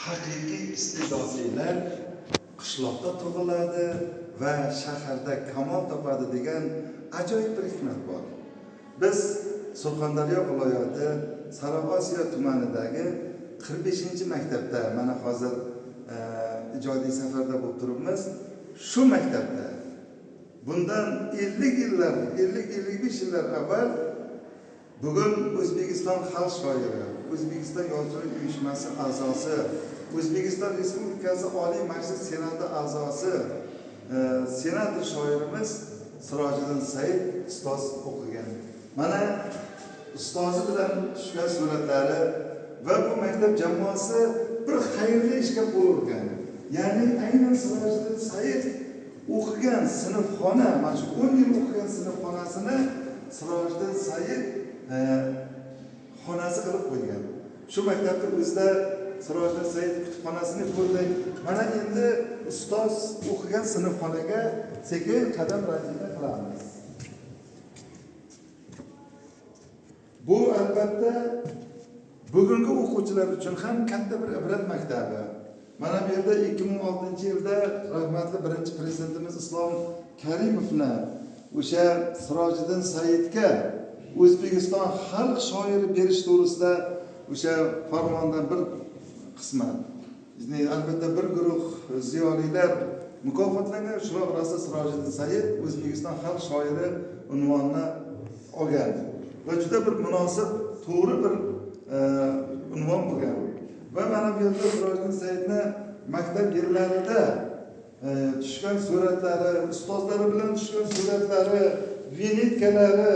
haqiqiy iste'dodlilar qishloqda tug'iladi va shaharda kamol topadi degan ajoyib bir hikmat bor. Biz Surxondaryo viloyati Sariosiyo tumanidagi 45-maktabda mana hozir ijodiy safarda bo'lib turibmiz. Shu maktabda bundan 50-55 yillar avval bugun O'zbekiston xalq shoiri, O'zbekiston yozuvchilar uyushmasi a'zosi, O'zbekiston Respublikasi Oliy Majlis Senati a'zosi, senator shoirimiz Sirojiddin Said ustoz o'qigan. Mana ustozi bilan tushgan suratlari va bu maktab jamoasi bir xayrli ishga qo'yilgan. Ya'ni aynan Sirojiddin Said o'qigan sinfxona, mana shu 10 yil o'qigan sinfxonasini Sirojiddin Said xonasi qilib qo'ygan. Shu maktabda o'zida Sirojiddin Said kutubxonasini ko'rdik. Mana endi ustoz o'qigan sinfxonaga sekin qadam rajida qilamiz. Bu albatta bugungi o'quvchilar uchun ham katta bir ibrat maktabi. Mana bu yerda 2006-yilda rahmatli birinchi prezidentimiz Islom Karimovni o'sha Sirojiddin Saidga O'zbekiston xalq shoiri berish to'g'risida o'sha farmondan bir qismat. Albatta bir guruh ziyolilar mukofotlangan. Shular orasida Sirojiddin Said O'zbekiston xalq shoiri unvonini olgan. Va juda bir munosib, to'g'ri bir unvon bo'lgan. Va mana bu yerda Sirojiddin Saidni maktab yillarida tushgan suratlari, ustozlari bilan tushgan suratlari, vinitkalari,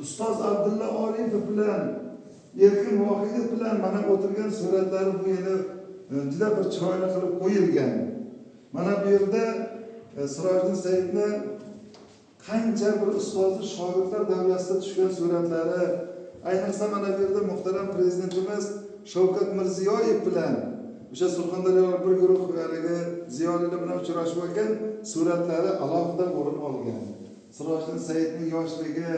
ustoz Abdulla Oripov bilan, Erkin Vohidov bilan mana o'tirgan suratlari bu yili juda bir chiroyli qilib qo'yilgan. Mana bu yerda Sirojiddin Saidni qancha bir ustozi shogirdlar davrasida tushgan suratlari, ayniqsa mana bu yerda muhtaram prezidentimiz Shavkat Mirziyoyev bilan o'sha Surxondaryo bir guruh ziyolilar bilan uchrashib olgan suratlari alohida o'rin olgan. Sirojiddin Saidning yoshligi,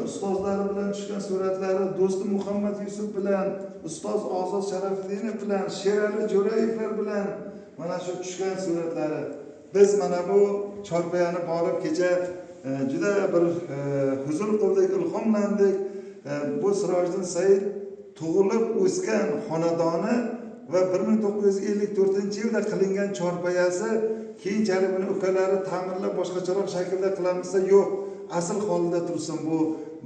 ustozlari bilan tushgan suratlari, do'sti Muhammad Yusuf bilan, ustoz Ozod Sharafidinov bilan, Sherali Jo'rayevlar bilan mana shu tushgan suratlari. Biz mana bu Chorpayani borib kecha juda bir huzur qildik, ilhomlandik. Bu Sirojiddin Said tug'ilib o'sgan xonadoni va 1954-yilda qilingan chorpayasi keyinchalik buni ukalari ta'mirlab boshqacharoq shaklda qilamizsa, yo'q, asl holida tursin bu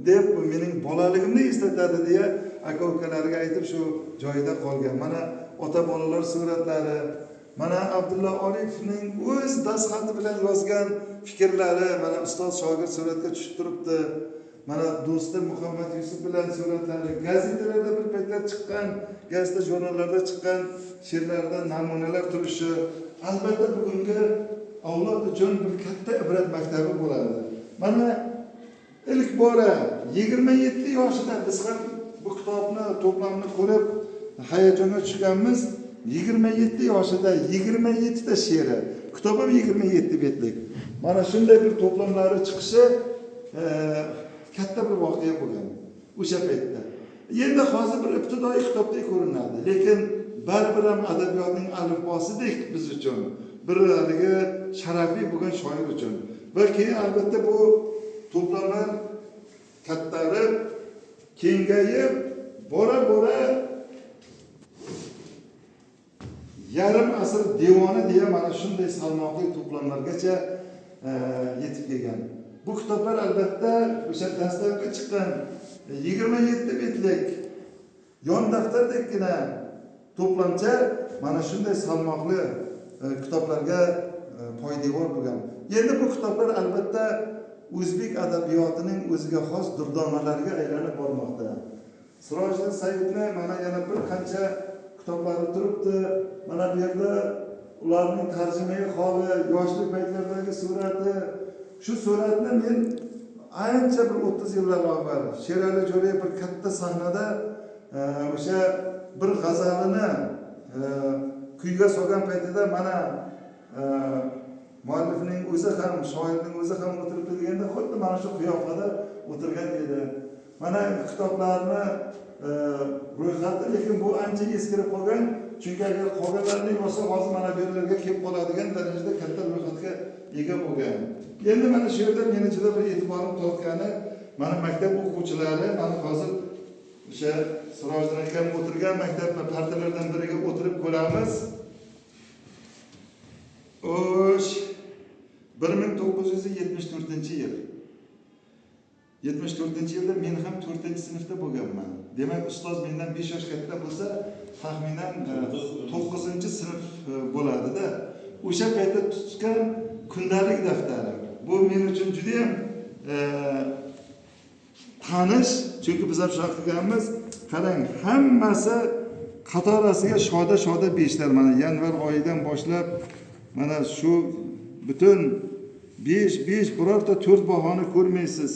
deb mening bolaligimni eslatadi deya aka-ukalariga aytib shu joyida qolgan. Mana ota-bolalar suratlari, mana Abdulla Oripovning o'z dastxati bilan yozgan fikrlari mana ustoz shogird suratga tushib turibdi. Mana do'sti Muhammad Yusuf bilan suratlari, gazetalarda bir paytlar chiqqan, gazeta jurnallarda chiqqan she'rlardan namunalar turishi albatta bugungi avlod uchun bir katta ibrat maktabi bo'ladi. Mana ilk bora 27 yoshida biz ham bu kitobni to'plamini ko'rib hayajonga tushganmiz. 27 yoshida 27 ta she'ri, kitob ham 27 betlik. Mana shunday bir to'plamlari chiqishi katta bir voqea bo'lgan o'sha paytda. Endi hozir bir ibtidoiy kitobdek ko'rinadi, lekin baribir ham adabiyotning alifbosidek biz uchun, bir haligi sharafli bo'lgan shoir uchun. Va keyin albatta bu to'plamlar kattarib, kengayib, bora-bora yarim asr devoni deya mana shunday salmoqli to'plamlargacha yetib kelgan. Bu kitoblar albatta o'sha dastlabki chiqqan 27 betlik yon daftardekgina to'plamcha mana shunday salmoqli kitoblarga poydevor bo'lgan. Endi bu kitoblar albatta o'zbek adabiyotining o'ziga xos durdonalariga aylanib bormoqda. Sirojiddin Saidni mana yana bir qancha kitoblari turibdi. Mana bu yerda ularning tarjimai holi, yoshlik paytlaridagi surati. Shu suratni men ancha bir 30 yillar avval Sherali Jo'rayev bir katta sahnada o'sha bir g'azalini kuyga solgan paytida mana muallifning o'zi ham, shoirning o'zi ham o'tiribdi deganda xuddi mana shu qiyofada o'tirgan edi. Mana kitoblarni ro'yxati, lekin bu ancha eskirib qolgan. Chunki agar qolganlarni bo'lsa, hozir mana bu yerlarga kelib qoladigan darajada katta ro'yxatga ega bo'lgan. Endi mana shu yerda meni juda bir e'tiborim tortgani, mana maktab o'quvchilari, mana hozir o'sha Sirojiddin akam o'tirgan maktab partalaridan biriga o'tirib ko'ramiz. O'sh 1974-yil. 74-yilda men ham 4-sinfda bo'lganman. Demak, ustoz mendan 5 yosh katta bo'lsa, taxminan 9-sinf bo'ladi-da. O'sha paytda tutgan kundalik daftari. Bu men uchun juda ham tanish, chunki biz ham shunaqa qilganmiz. Qarang, hammasi qatorasiga shoda beshlar. Mana yanvar oyidan boshlab mana shu butun 5 birorta 4 bahoni ko'rmaysiz.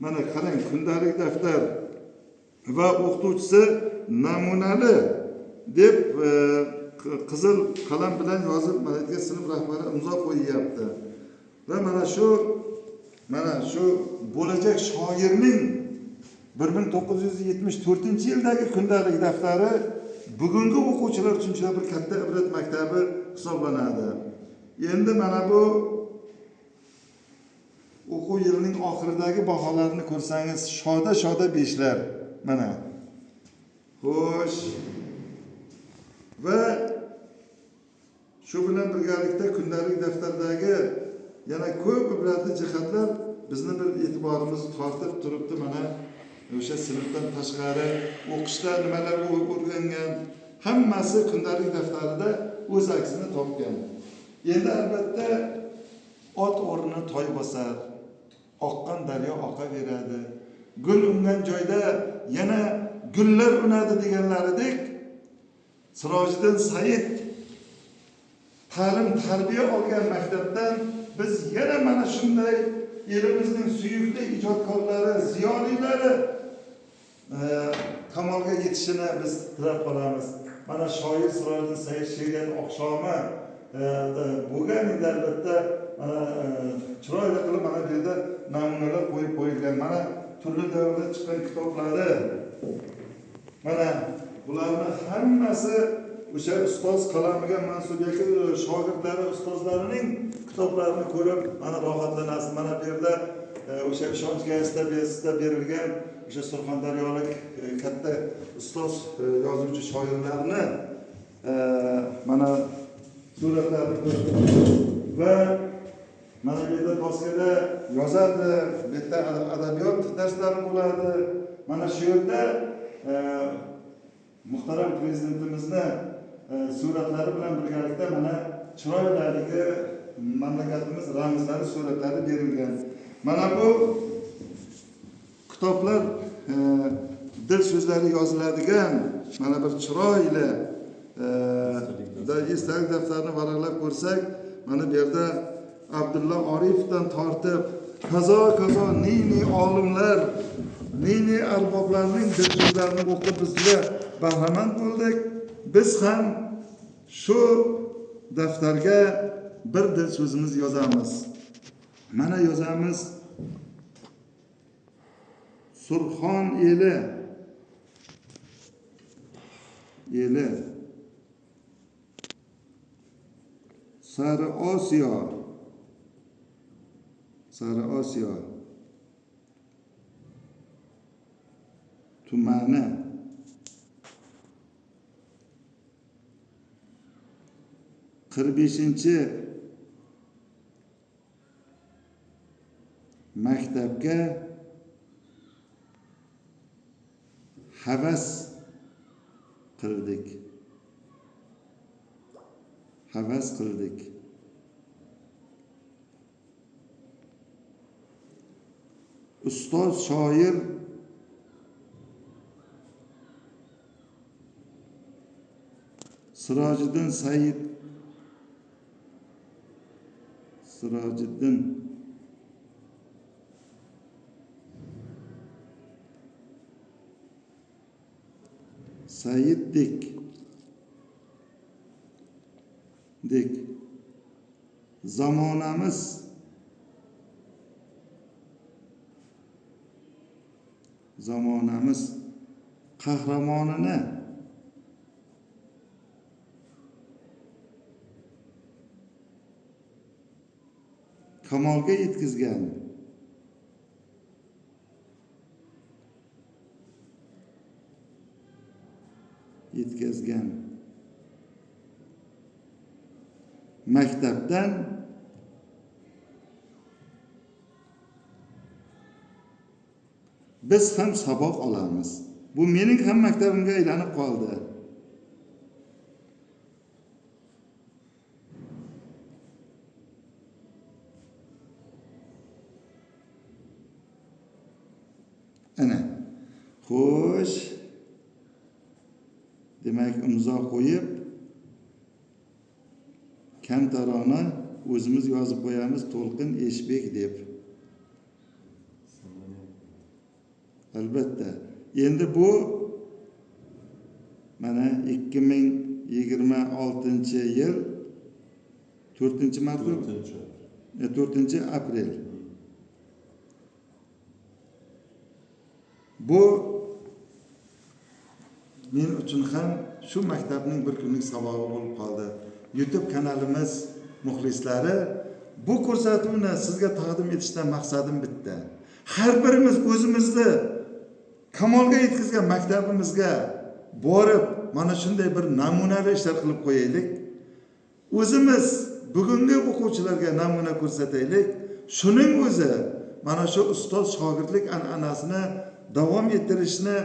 Mana qarang, kundalik daftar va o'qituvchisi namunali deb qizil qalam bilan yozib, mana bu sinf rahbari imzo qo'yyapti. Va mana shu bo'lajak shoirning 1974-yildagi kundalik daftari bugungi o'quvchilar uchun juda bir katta ibrat maktabi hisoblanadi. Endi mana bu o'quv yilining oxiridagi baholarni ko'rsangiz, shoda beshlar. Mana. Xo'sh. Va shu bilan birgalikda kundalik daftardagi yana ko'p ibratli jihatlar bizni bir e'tiborimizni tortib turibdi. Mana o'sha sinfdan tashqari o'qishda nimalar o'rgangan, hammasi kundalik daftarida o'z aksini topgan. Endi albatta ot o'rni toy bosar, oqqan daryo oqaveradi. Gul ungan joyda yana gullar unadi deganlaridek, Sirojiddin Said ta'lim tarbiya olgan maktabdan biz yana mana shunday elimizning suyukli ijodkorlari, ziyolilari kamolga yetishini biz tilab qolamiz. Mana shoir Sirojiddin Said she'riyat oqshomi bo'lgan edi, albatta chiroyli qilib mana bu yerda namunalar qo'yib qo'yilgan. Mana turli davrda chiqqan kitoblari. Mana bularni hammasi o'sha ustoz qalamiga mansub yoki shogirdlari, ustozlarining kitoblarini ko'rib mana rohatlanasiz. Mana bu yerda o'sha ishonch gazetida berilgan o'sha surxondaryolik katta ustoz yozuvchi shoirlarni mana suratlarini ko'rib va mana bu yerda doskada yozadi, bu yerda adabiyot darslari bo'ladi. Mana shu yerda muhtaram prezidentimizni suratlari bilan birgalikda mana chiroyliligi, mamlakatimiz ramzlari suratlari berilgan. Mana bu kitoblar dil so'zlari yoziladigan mana bir chiroyli esdalik daftarini varaqlab ko'rsak, mana bu yerda Abdulla Orifdan tortib kazo ne olimlar, ne arboblarning dil so'zlarini o'qib biz juda bahramand bo'ldik. Biz ham shu daftarga bir dil so'zimiz yozamiz. Mana yozamiz: Surxon eli Sari Osiyo tumani beshinchi maktabga havas qildik. Ustoz shoir Sirojiddin Saiddek zamonamiz qahramonini kamolga yetkazgan maktabdan biz ham saboq olamiz. Bu mening ham maktabimga aylanib qoldi. Ana, xo'sh. Demak, imzo qo'yib, kamtarona o'zimiz yozib qo'yamiz, To'lqin Eshbek deb. Albatta. Endi bu mana 2026-yil 4-mart 4-aprel. Bu men uchun ham shu maktabning bir kunlik sabog'i bo'lib qoldi. YouTube kanalimiz muxlislari, bu ko'rsatuvni sizga taqdim etishdan maqsadim bitta. Har birimiz o'zimizni kamolga yetkazgan maktabimizga borib, mana shunday bir namunali ishlar qilib qo'yaylik. O'zimiz bugungi o'quvchilarga namuna ko'rsataylik. Shuning o'zi mana shu ustoz shogirdlik an'anasini davom ettirishni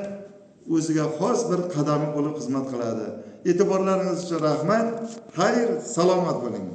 o'ziga xos bir qadami bo'lib xizmat qiladi. E'tiborlaringiz uchun rahmat. Xayr, salomat bo'ling.